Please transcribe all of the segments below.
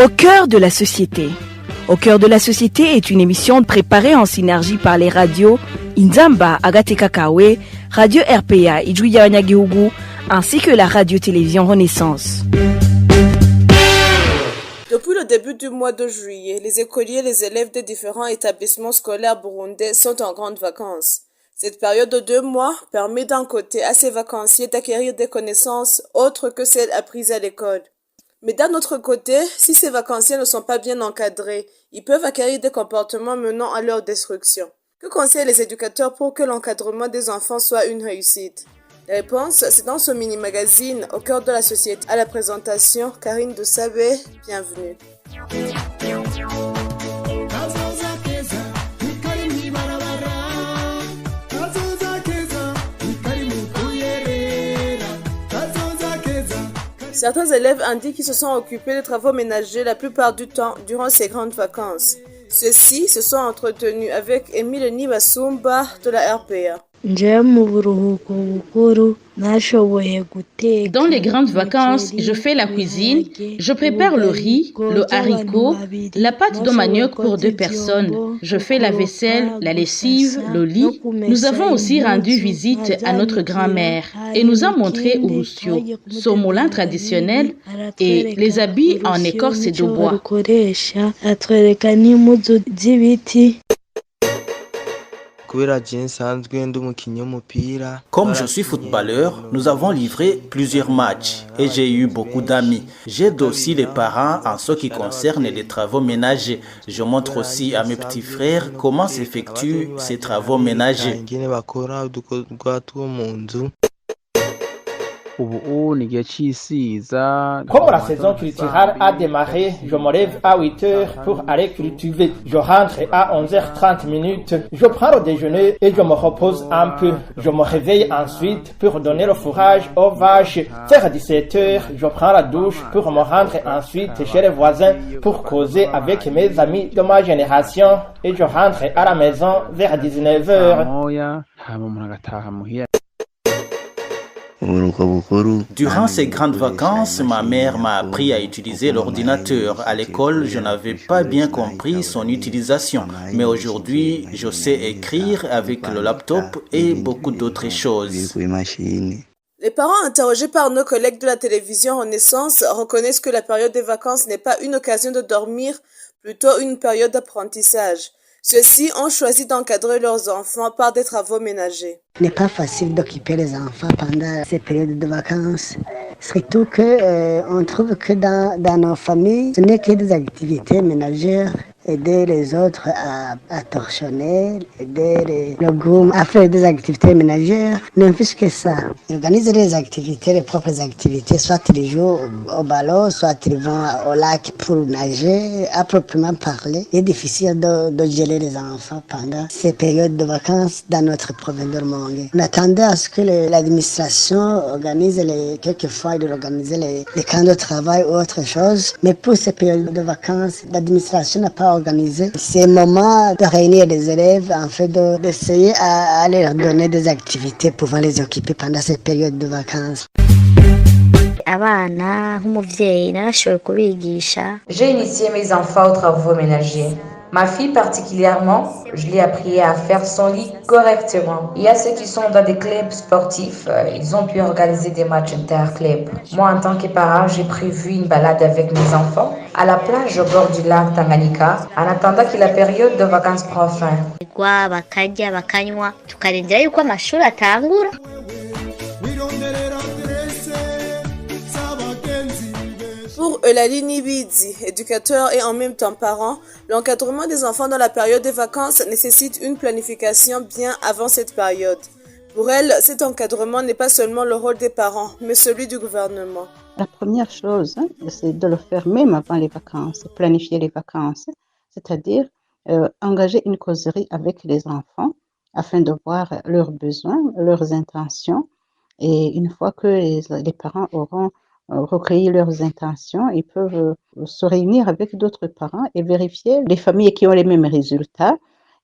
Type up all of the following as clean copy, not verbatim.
Au cœur de la société. Au cœur de la société est une émission préparée en synergie par les radios Inzamba Agateka Kawe, Radio RPA Ijuya Wanyagihugu, ainsi que la radio-télévision Renaissance. Depuis le début du mois de juillet, les écoliers et les élèves des différents établissements scolaires burundais sont en grandes vacances. Cette période de 2 mois permet d'un côté à ces vacanciers d'acquérir des connaissances autres que celles apprises à l'école. Mais d'un autre côté, si ces vacanciers ne sont pas bien encadrés, ils peuvent acquérir des comportements menant à leur destruction. Que conseillent les éducateurs pour que l'encadrement des enfants soit une réussite? La réponse, c'est dans ce mini-magazine au cœur de la société. À la présentation, Karine Doussabé, bienvenue. Certains élèves indiquent qu'ils se sont occupés de travaux ménagers la plupart du temps durant ces grandes vacances. Ceux-ci se sont entretenus avec Émile Nibasumba de la RPA. Dans les grandes vacances, je fais la cuisine, je prépare le riz, le haricot, la pâte de manioc pour 2 personnes. Je fais la vaisselle, la lessive, le lit. Nous avons aussi rendu visite à notre grand-mère et nous a montré Urusyo, son moulin traditionnel et les habits en écorce de bois. Comme je suis footballeur, nous avons livré plusieurs matchs et j'ai eu beaucoup d'amis. J'aide aussi les parents en ce qui concerne les travaux ménagers. Je montre aussi à mes petits frères comment s'effectuent ces travaux ménagers. Comme la saison culturelle a démarré, je me lève à 8h pour aller cultiver. Je rentre à 11h30. Je prends le déjeuner et je me repose un peu. Je me réveille ensuite pour donner le fourrage aux vaches. Vers 17h, je prends la douche pour me rendre ensuite chez les voisins pour causer avec mes amis de ma génération. Et je rentre à la maison vers 19h. Durant ces grandes vacances, ma mère m'a appris à utiliser l'ordinateur. À l'école, je n'avais pas bien compris son utilisation. Mais aujourd'hui, je sais écrire avec le laptop et beaucoup d'autres choses. Les parents interrogés par nos collègues de la télévision Renaissance reconnaissent que la période des vacances n'est pas une occasion de dormir, plutôt une période d'apprentissage. Ceux-ci ont choisi d'encadrer leurs enfants par des travaux ménagers. Ce n'est pas facile d'occuper les enfants pendant ces périodes de vacances. Surtout que on trouve que dans nos familles, ce n'est que des activités ménagères. Aider les autres à torchonner, aider le groupe à faire des activités ménagères, non plus que ça. Ils organisent les activités, les propres activités, soit ils jouent au ballon, soit ils vont au lac pour nager, à proprement parler. Il est difficile de gérer les enfants pendant ces périodes de vacances dans notre province de Rumongue. On attendait à ce que l'administration organise quelquefois il organise les camps de travail ou autre chose, mais pour ces périodes de vacances, l'administration n'a pas organisé ces moments de réunir les élèves en fait d'essayer à leur donner des activités pouvant les occuper pendant cette période de vacances. J'ai initié mes enfants aux travaux ménagers. Ma fille particulièrement, je l'ai appris à faire son lit correctement. Il y a ceux qui sont dans des clubs sportifs, ils ont pu organiser des matchs interclubs. Moi, en tant que parent, j'ai prévu une balade avec mes enfants à la plage au bord du lac Tanganyika en attendant que la période de vacances prenne fin. Pour Eulalie Nibidi, éducateur et en même temps parent, l'encadrement des enfants dans la période des vacances nécessite une planification bien avant cette période. Pour elle, cet encadrement n'est pas seulement le rôle des parents, mais celui du gouvernement. La première chose, c'est de le faire même avant les vacances, planifier les vacances, c'est-à-dire engager une causerie avec les enfants afin de voir leurs besoins, leurs intentions. Et une fois que les parents auront recueilli leurs intentions, ils peuvent se réunir avec d'autres parents et vérifier les familles qui ont les mêmes résultats.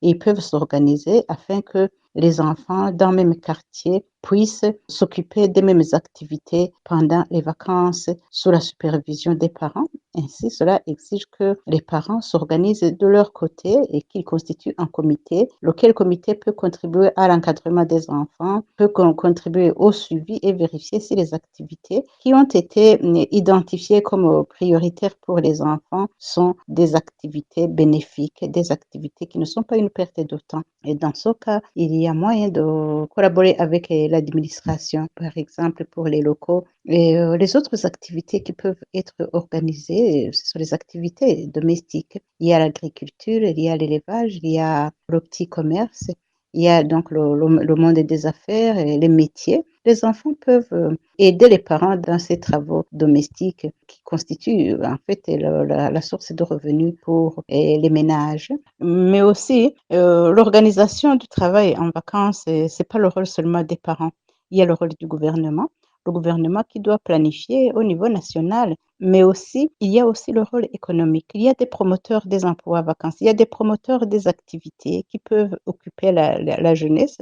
Et ils peuvent s'organiser afin que les enfants dans le même quartier puissent s'occuper des mêmes activités pendant les vacances sous la supervision des parents Ainsi, cela exige que les parents s'organisent de leur côté et qu'ils constituent un comité, lequel comité peut contribuer à l'encadrement des enfants, peut contribuer au suivi et vérifier si les activités qui ont été identifiées comme prioritaires pour les enfants sont des activités bénéfiques, des activités qui ne sont pas une perte de temps. Et dans ce cas, il y a moyen de collaborer avec l'administration, par exemple pour les locaux. Et les autres activités qui peuvent être organisées, ce sont les activités domestiques. Il y a l'agriculture, il y a l'élevage, il y a le petit commerce, il y a donc le monde des affaires et les métiers. Les enfants peuvent aider les parents dans ces travaux domestiques qui constituent en fait la source de revenus pour les ménages. Mais aussi, l'organisation du travail en vacances, c'est pas le rôle seulement des parents. Il y a le rôle du gouvernement. Le gouvernement qui doit planifier au niveau national, mais aussi, il y a aussi le rôle économique. Il y a des promoteurs des emplois vacances, il y a des promoteurs des activités qui peuvent occuper la jeunesse,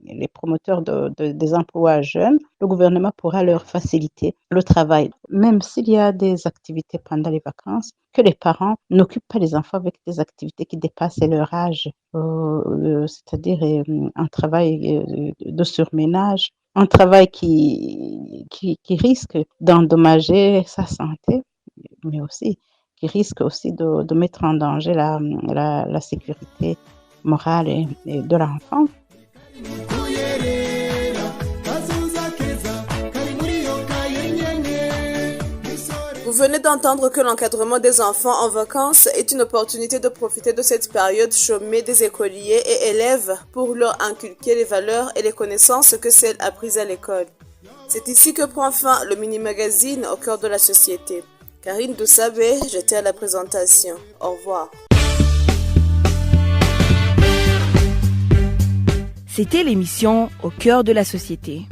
les promoteurs des emplois jeunes. Le gouvernement pourra leur faciliter le travail, même s'il y a des activités pendant les vacances, que les parents n'occupent pas les enfants avec des activités qui dépassent leur âge, c'est-à-dire un travail de surménage, un travail qui risque d'endommager sa santé, mais aussi qui risque aussi de mettre en danger la sécurité morale et de l'enfant. Vous venez d'entendre que l'encadrement des enfants en vacances est une opportunité de profiter de cette période chômée des écoliers et élèves pour leur inculquer les valeurs et les connaissances que celles apprises à l'école. C'est ici que prend fin le mini-magazine au cœur de la société. Karine Doussabé, j'étais à la présentation. Au revoir. C'était l'émission Au cœur de la société.